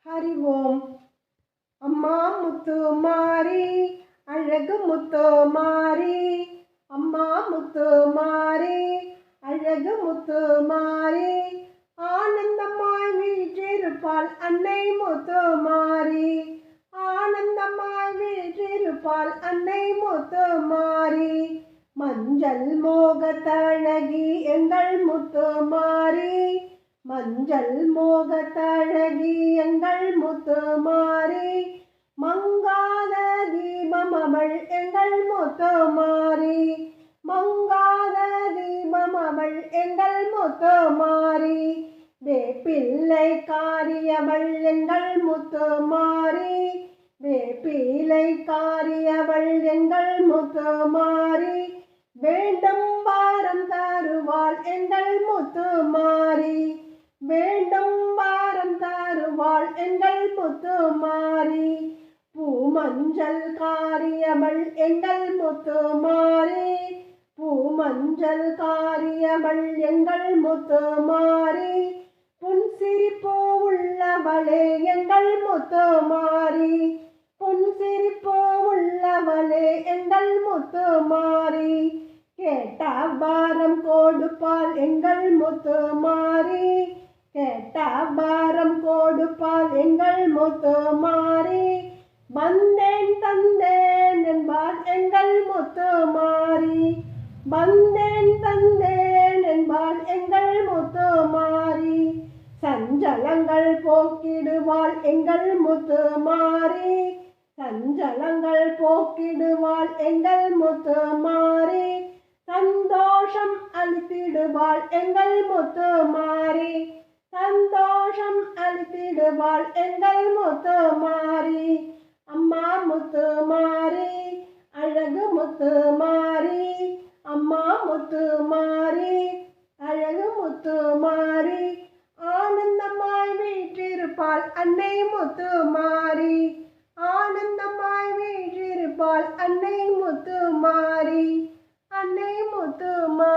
ஹரி ஓம். அம்மா முத்து மாரி அழகு முத்து மாரி, அம்மா முத்து மாரி அழகு முத்து மாரி, ஆனந்தமாய் வீற்றிருப்பாள் அன்னை முத்து மாரி, ஆனந்தமாய் வீற்றிருப்பாள் அன்னை முத்து மாரி, மஞ்சள் மோகத்தழகி எங்கள் முத்து மாரி, மஞ்சள் மோகத்தழகி எங்கள் முத்து மாரி, மங்காத தீபம் அவள் எங்கள் முத்து மாரி, மங்காத தீபம் அவள் எங்கள் முத்து மாரி, வேப்பிள்ளை காரியவள் எங்கள் முத்து மாரி, வேப்பிலை காரியவள் எங்கள் முத்து மாரி, வேண்டும் வாரம் தருவாள் எங்கள் முத்து மாரி, வேண்டும் வாரம் தருவாள் எங்கள் முத்து மாரி, பூமஞ்சள் காரியவள் எங்கள் முத்து மாரி, பூமஞ்சள் காரியவள் எங்கள் முத்து மாரி, புன்சிரிப்போ உள்ளவளே எங்கள் முத்து மாரி, புன்சிரிப்போ உள்ளவளே எங்கள் முத்து மாரி, கேட்ட பாரம் கொடுப்பாள் எங்கள் முத்து மாரி, கேட்ட பாரம் கொடுப்பாள் எங்கள் முத்து மாரி, வந்தேன் தந்தேன் என்பாள் எங்கள் முத்து மாரி, வந்தேன் தந்தேன் என்பாள் எங்கள் முத்து மாரி, சஞ்சலங்கள் போக்கிடுவாள் எங்கள் முத்து மாரி, சஞ்சலங்கள் போக்கிடுவாள் எங்கள் முத்து மாரி, சந்தோஷம் அளித்திடுவாள் எங்கள் முத்து மாரி, சந்தோஷம் அளித்திடுவாள் எங்கள் முத்து மாரி, அம்மா முத்து மாரி அழகு முத்து மாரி, அம்மா முத்து மாரி அழகு முத்து மாரி, ஆனந்தமாய் வீற்றிருப்பாள் அன்னை முத்து மாரி, ஆனந்தமாய் வீற்றிருப்பாள் அன்னை முத்து மாரி, அன்னை முத்து மாரி.